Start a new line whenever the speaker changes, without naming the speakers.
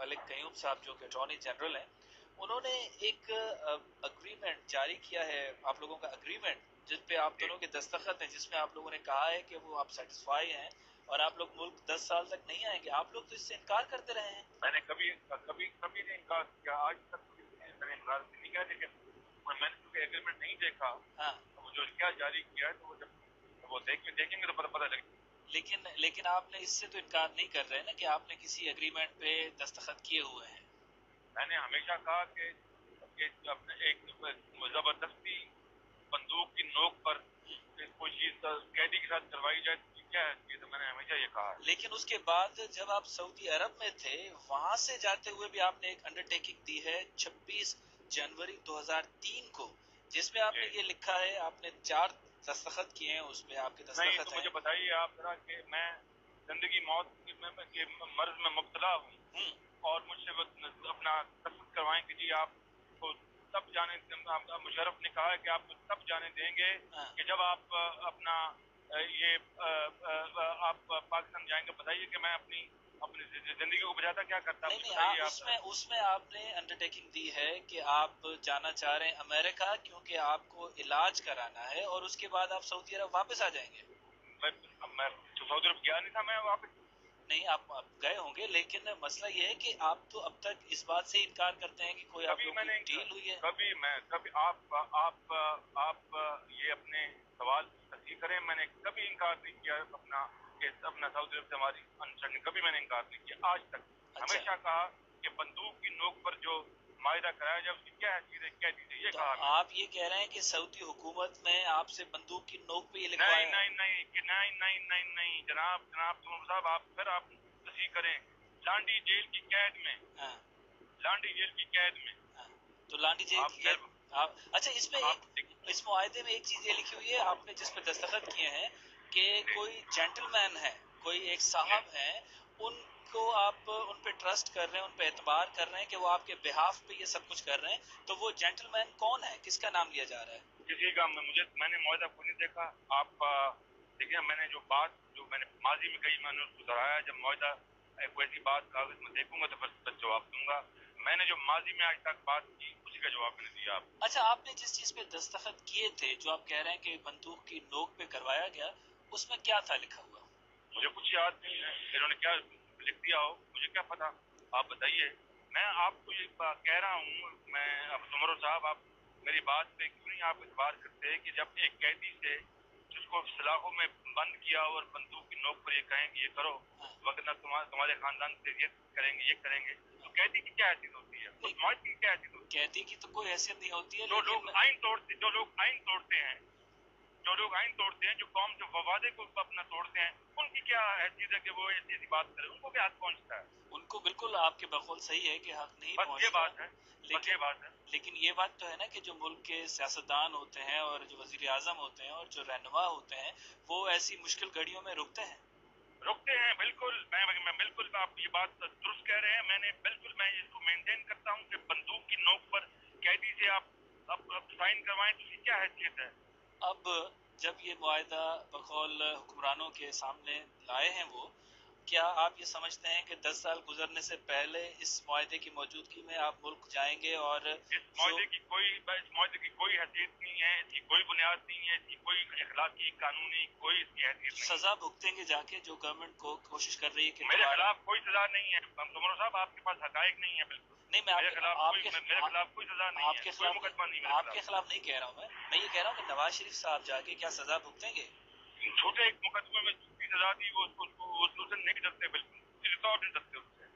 मलिक क़य्यूम साहब जो कि अटॉर्नी जनरल हैं, उन्होंने एक अग्रीमेंट जारी किया है, आप लोगों का अग्रीमेंट, जिस पे आप दोनों के दस्तखत हैं, जिसमें आप लोगों ने कहा है कि वो आप सेटिस्फाई हैं और आप लोग मुल्क 10 साल तक नहीं आएंगे। आप लोग तो इससे इनकार करते रहे हैं।
मैंने कभी नहीं इनकार किया, आज तक मैंने इनकार नहीं किया, लेकिन मैंने क्योंकि एग्रीमेंट नहीं देखा,
हाँ,
तो जो क्या जारी किया है, तो वो जब वो देखेंगे तो पता लगेगा।
लेकिन आपने इससे तो इनकार नहीं कर रहे ना कि आपने किसी एग्रीमेंट पे दस्तखत किए हुए हैं।
मैंने हमेशा कहा कि अपने एक जबरदस्ती बंदूक की नोक पर कोई चीज कैदी के साथ करवाई जाए तो क्या है, ये तो मैंने हमेशा ये कहा है।
लेकिन उसके बाद जब आप सऊदी अरब में थे, वहां से जाते हुए भी आपने एक अंडरटेकिंग दी है 26 जनवरी 2003 को, जिसमें आपने ये लिखा है, आपने 4 दस्तखत किए हैं, उसमें आपके दस्तखत
तो मुझे बताइए आप जरा कि मैं जिंदगी मौत के मर्ज में मुब्तला हूँ और मुझसे अपना दस्तखत करवाएं कि जी आपको तब जाने, मुशर्रफ ने कहा है कि आपको तब जाने देंगे कि जब आप अपना ये आप पाकिस्तान जाएंगे। बताइए कि मैं अपनी जिंदगी को बचाता क्या करता।
नहीं, उसमें आपने अंडरटेकिंग दी है कि आप जाना चाह रहे हैं अमेरिका, क्योंकि आपको इलाज कराना है और उसके बाद आप सऊदी अरब वापस आ जाएंगे।
मैं सऊदी अरब गया नहीं था, मैं वापस
नहीं, आप गए होंगे, लेकिन मसला ये है कि आप तो अब तक इस बात से इनकार करते हैं कि कोई आप लोगों की डील हुई है।
कभी आप ये अपने सवाल सही करें, मैंने कभी इनकार नहीं किया अपना सऊदी अरब से हमारी अंडरस्टैंडिंग, कभी मैंने इनकार नहीं किया आज तक। हमेशा कहा कि बंदूक की नोक पर जो मायदा कराया जाए उसकी क्या चीज है, क्या चीज है, ये कहा।
आप ये कह रहे हैं कि सऊदी हुकूमत ने आपसे बंदूक की नोक पे ये लिखवाया?
नहीं जनाब साहब, आप फिर आप तस्दीक करें। लांडी जेल की कैद में, लांडी जेल की कैद में,
तो लांडी जेल की कैद। अच्छा, इस मुआहदे में एक चीज ये लिखी हुई है आपने जिस पे दस्तखत किए हैं कि कोई जेंटलमैन है, कोई एक साहब है, उनको आप उन पे ट्रस्ट कर रहे हैं, उन पे एतबार कर रहे हैं कि वो आपके बिहाफ पे ये सब कुछ कर रहे हैं, तो वो जेंटलमैन कौन है, किसका नाम लिया जा रहा है?
किसी का मैंने मुआहदा को नहीं देखा। आप देखिए, मैंने माजी में कही, मैंने उसको दोहराया। जब मुआहदा कोई ऐसी बात कागज में देखूंगा तो फिर जवाब दूंगा। मैंने जो माजी में आज तक बात की उसी का जवाब मैंने दिया।
अच्छा, आपने जिस चीज पे दस्तखत किए थे, जो आप कह रहे हैं कि बंदूक की नोक पे करवाया गया, उसमें क्या था लिखा हुआ?
मुझे कुछ याद नहीं है, इन्होंने क्या लिख दिया हो मुझे क्या पता, आप बताइए। मैं आपको ये कह रहा हूँ, मैं अब तुमरो साहब, आप मेरी बात पे क्यों नहीं आप इतबार करते हैं कि जब एक कैदी से जिसको सलाखों में बंद किया और बंदूक की नोक पर ये कहें कि ये करो, वरना तुम्हारे खानदान से ये करेंगे, तो कैदी की क्या हैसियत होती है, उस मौत की क्या हैसियत होती है?
कैदी की तो कोई हैसियत नहीं होती है।
जो लोग आइन तोड़ते हैं, जो कौम जो वादे को अपना तोड़ते हैं, उनकी क्या हैसियत है कि वो ऐसी बात करें? उनको क्या हक पहुंचता है?
उनको बिल्कुल आपके बकौल सही है कि हक नहीं पहुंचता।
ये बात है,
लेकिन ये बात तो है ना कि जो मुल्क के सियासतदान होते हैं और जो वजीर आजम होते हैं और जो रहनुमा होते हैं, वो ऐसी मुश्किल घड़ियों में रुकते हैं।
बिल्कुल, मैं बिल्कुल, आप ये बात दुरुस्त कह रहे हैं। मैं इसको मेंटेन करता हूँ कि बंदूक की नोक पर कैदी से आप साइन करवाएं तो इसकी क्या हैसियत है?
अब जब ये मुआहदा बकौल हुक्मरानों के सामने लाए हैं, वो क्या आप ये समझते हैं कि 10 साल गुजरने से पहले इस मुआहदे की मौजूदगी में आप मुल्क जाएंगे? और
इस मुआहदे की कोई हैसियत नहीं है, इसकी कोई बुनियाद नहीं है, इसकी कोई इखलाकी कानूनी कोई इसकी हैसियत नहीं।
सजा भुगतेंगे जाके जो गवर्नमेंट को कोशिश कर रही है कि
मेरे खिलाफ कोई सजा नहीं है। तुमरो साहब, आपके पास हकायक नहीं है। बिल्कुल
नहीं, मैं
मेरे खिलाफ कोई सजा नहीं है, कोई मुकदमा नहीं है।
आपके खिलाफ नहीं कह रहा हूँ, मैं ये कह रहा हूँ कि नवाज शरीफ साहब जाके क्या सजा भुगतेंगे?
छोटे एक मुकदमे में जितनी सजा दी वो उससे नहीं डरते, बिल्कुल नहीं डरते उससे।